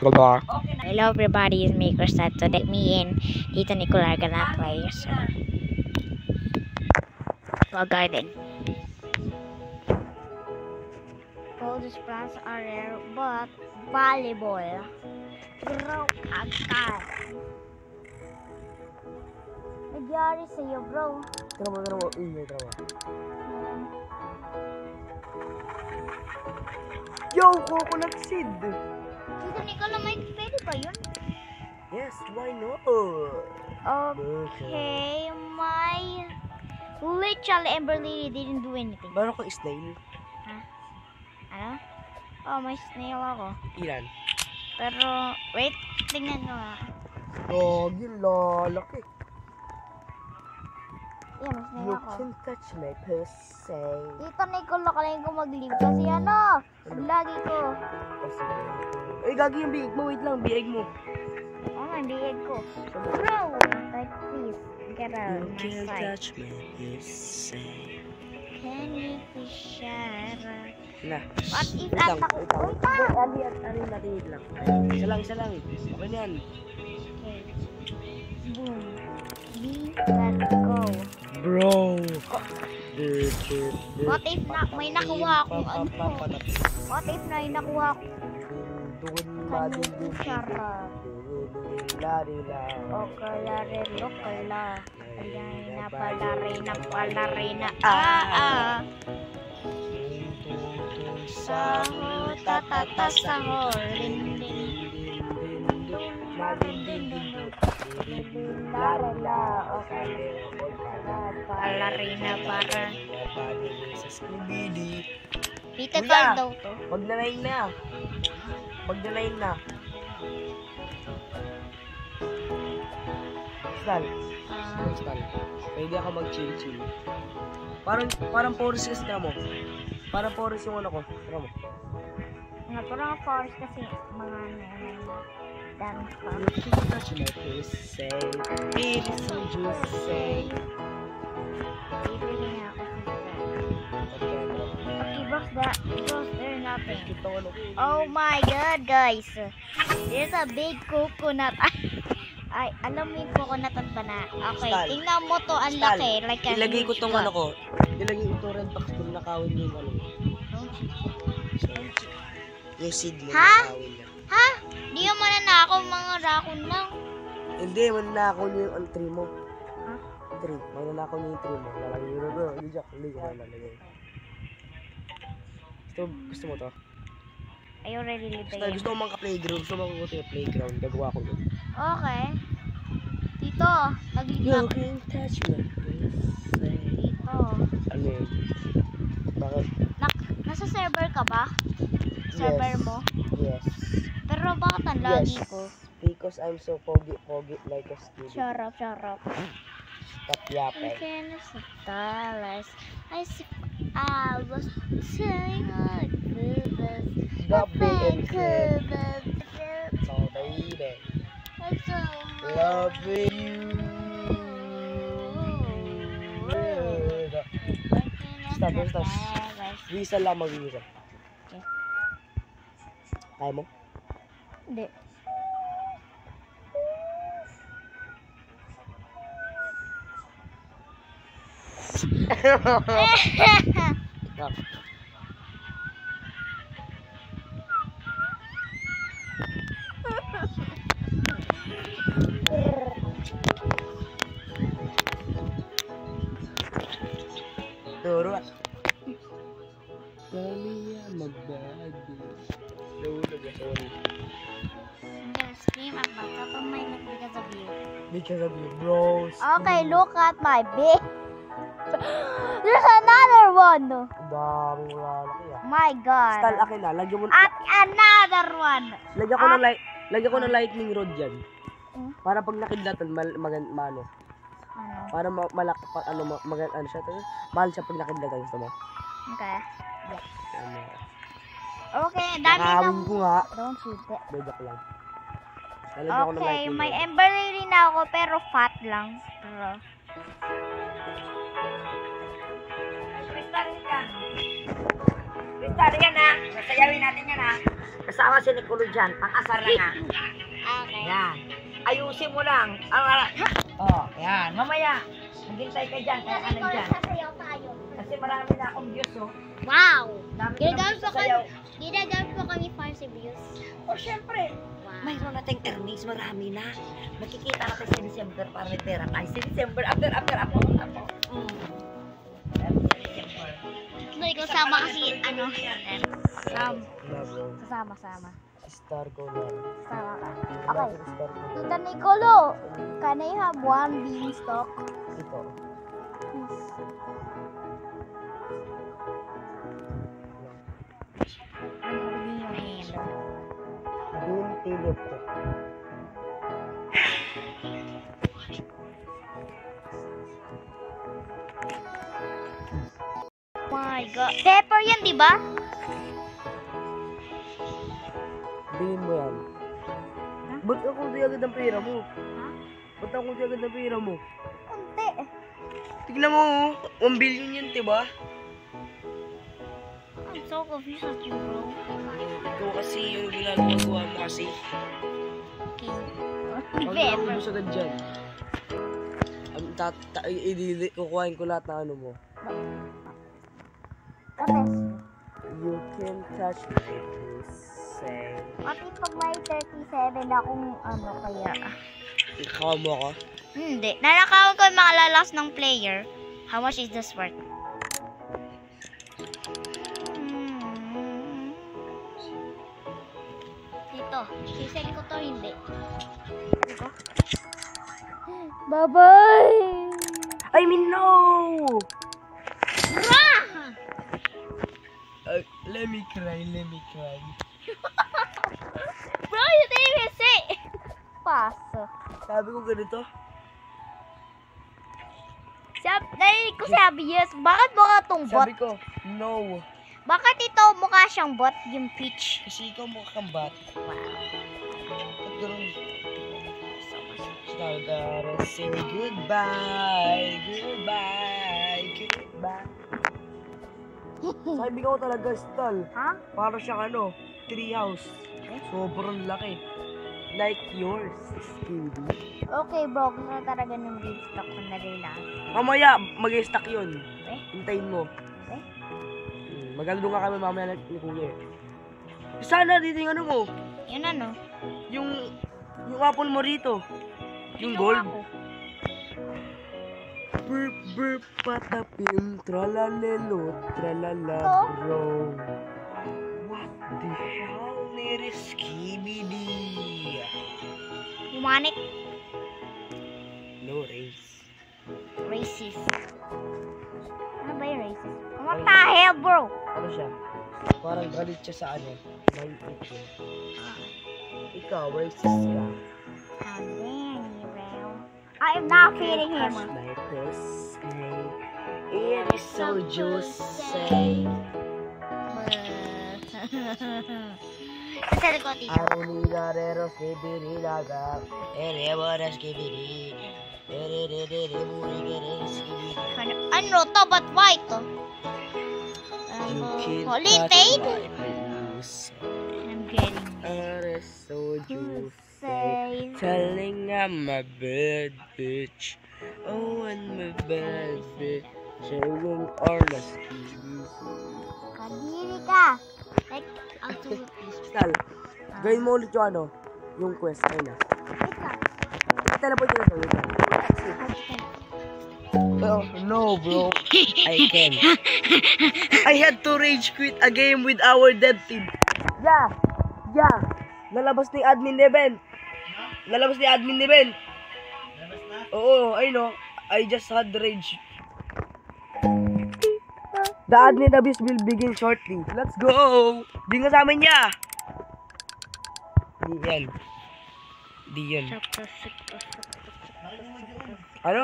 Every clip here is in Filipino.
Hello everybody, it's me Krista. Today me and Tita Nicole are gonna play a garden. All these plants are rare, but valuable. Grow agad. Nagyari sa'yo, bro. Trabaho. Yo, coconut seed! Tita Nicole, may pwede ba yun? Yes, why not? Okay, my literal Ember Lily didn't do anything. Meron kang snail? Ano? Oh, may snail ako. Ilan? Pero, wait, tingnan ko nga. Gogi, lalaki. Yan, may snail You ako. can touch my pussy. Tita Nicole, nakalain ko mag-leave kasi ano, lagi ko. Eh, gagi yung biig mo. Wait lang, biig mo. Oh, may biig ko. Bro, like please, get out of my You can sight. touch my pussy. Can you please share? Na. What if Wait lang, attack? wait lang. Wait lang. Ano natin, wait lang. Isa lang. Okay na yan. Okay. Boom. Let's go. Bro. What if may nakuha akong ano? What if may nakuha akong kutsara? O kaya rin, o kala. Ayan na pala rin na. Saho, tatata, saho. Pala rin na para. Tita Carl daw to. Magdalain na. Stal. Pwede ako mag-chill. Parang forest ka mo. Parang forest yung ano ko. Tara mo. Nga, parang forest kasi mga dance pa. You can touch my pussy. It is so juicy. Bibili nga ako sa okay, boss, there's nothing. Oh my god, guys. There's a big coconut. Ay, alam mo yung coconut at bana. Okay, Stal. tingnan mo to, ang laki. Like a Ilagay ko huge tong cup. ano ko. Ilagay ko itong red box kung nakawin yung ano. Yung seed lang Ha? nakawin niya. Ha? Di mo mananakaw mga raccoon lang. Hindi, mananakaw niyo yung tree mo. Ha? Tree. Mananakaw niyo yung tree mo. Lalagay yun ito. Hindi ko lalagay. Gusto mo to? I already lived there. Gusto mo playground. Gusto mo yung playground. Gagawa ko yun. Okay. Tito, You nag-leave can touch my pussy. Tito. Ano yun? Bakit? Nasa server ka ba? Server mo? Yes. Pero bakit ang lagi ko? Because I'm so pogi like a student. Shut up. Stop yapping. Okay, dollars. I was saying like this. Stop being good. It's So baby. so Love you. Stop. Visa lang mag-visa. Okay. Kaya mo? Hindi. Turo. Kami magbagi. Nahulog ya, sorry. I'm gonna scream at the top of my neck because of you. Because of you, bros. Okay, look at my big. There's another one. Daming lalaki ah. My God. Stal, akin na. Lagyan mo At another one. Lagyan ko ng lightning rod dyan. Para pag nakidlatan, ano. Ano? Para ano siya. Mahal siya pag nakidlatan. Gusto mo? Okay. Ano. Okay, dami Nakawin ng... ko nga. Don't shoot it. Bedak lang. Lalagyan ko ng Okay, lightning may rod. Ember Lily na ako pero fat lang. Pero... Crystal yan na. Nasayawin natin yan ha. Kasama si Nicolo dyan. Pang-asar na nga. Okay. Yan. Ayusin mo lang. Yan. Mamaya. Maghintay ka dyan. Kaya ano dyan. Sasayaw tayo. Kasi marami na akong views, oh. Wow! Dami Ginagamit na po sasayaw. kami 5 views. O, syempre. Wow. Mayroon nating earnings. Marami na. Magkikita natin sa December para may pera. Ay, sa December. After. No, ikaw sama kasi, ano, sama. Star ko na. Sama ka. Okay. Tita Nicolo, can I have one beanstalk? Ito. Bean tilip ko. My God. Pepper yan, di ba? Bilhin mo yan. Ha? Ba't ako di agad ang pera mo? Ha? Ba't ako di agad ang pera mo? Kunti. Tignan mo, 1 billion yun, diba? I'm so confused at you, bro. Ikaw kasi yung ginagawa mo kasi. Okay. Pag Pepper. naubos agad dyan. Kukuhain ko lahat ng ano mo. Tapos, You can touch me if you say. pati pag may 37 akong ano kaya. Ikaw mo ako? Hindi. Nanakawan ko yung mga lalas ng player. How much is this worth? Dito. Sisali ko to, hindi. Sisali ko. Bye-bye! I mean, no! Rah! Let me cry. Bro, you didn't even say! Paso. Sabi ko ganito. Narinig ko sabi yes. Bakit mukha tong bot? Sabi ko, no. Bakit ito mukha siyang bot, yung peach? Kasi ikaw mukha kang bat. Wow. At ganun. Now gotta say goodbye. Sabi ko talaga, Stal. Ha? Para siyang ano, treehouse. Sobrang laki. Like yours, Scooby. Okay bro, gusto ko talaga ng beanstalk ko na rin lang. Mamaya, mag-stack yun. Eh? Hintayin mo. Eh? Magalo nga kami mamaya ni Kuya. Sana dito yung ano mo. Yun ano? Yung apple mo rito. Yung Ito gold. ako. Burp, burp, patapin, tralalelo, tralala, Oh. bro. What the hell, little skibidi? Humanic No race. racist. Ano ba yung racist? What the hell bro? Ano siya? Parang galit siya sa ano. May ito. Ikaw, racist ka. How dare you, bro? I am not feeding him. Touch my pussy. It is so juicy. Sasali ko tito. Aunidadero skibidi-daga. Erebora skibidi. Ano to? Ba't white to? You can Holy touch fade? my pussy. I'm getting It is so juicy. say. Telling I'm a bad bitch. Oh, I'm a bad bitch. Saying Orlas. Kadiri ka. Like, ang tulot is. Stal, gawin mo ulit yung ano, yung quest. Ayun na. Wait lang. Teleport ka na sa ulit. Oh, no, bro. I can't. I had to rage quit a game with our dev team. Yeah. Lalabas na yung admin event. Oo, I know. I just had rage. The admin abuse will begin shortly. Let's go! Di nga sa amin niya! Di yan. Ano?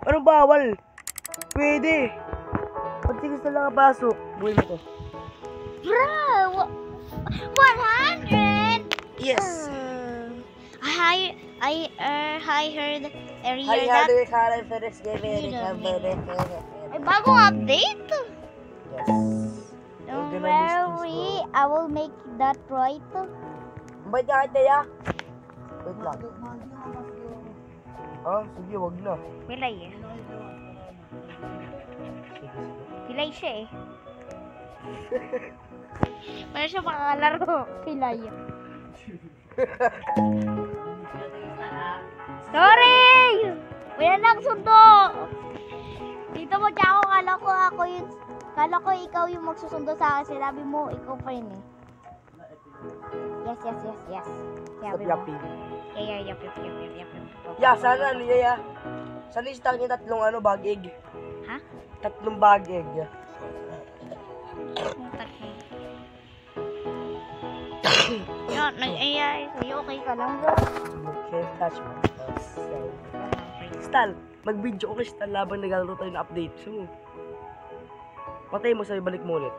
Anong bawal? Pwede. Pag gusto lang kapasok, buhay mo to. Bro, 100. Yes. I heard earlier Hi, that Karen Perez gave ay bagong update. Yes. Oh. gonna miss this, Very, I will make that right. Ba't niya kay Teya? Wait lang. Ah, sige, wag na. Pilay eh. Pilay siya eh. Paano siya makakalaro? Pilay. Sorry! Wala nang sundo! Dito mo, Chako, kala ko ikaw yung magsusundo sa akin. Sinabi mo, ikaw pa yun eh. Yes. Stop Sabi mo. yapping. Yap. Yeah, sana ano ya. Sana i-stack niya tatlong ano, bag egg. Ha? Tatlong bag egg. Yan, nag-AI. Sa'yo, okay ka lang bro. You can't touch my myself. Crystal, mag-video ko Crystal laban naglalaro tayo ng update. So, patay mo sa'yo, balik mo ulit.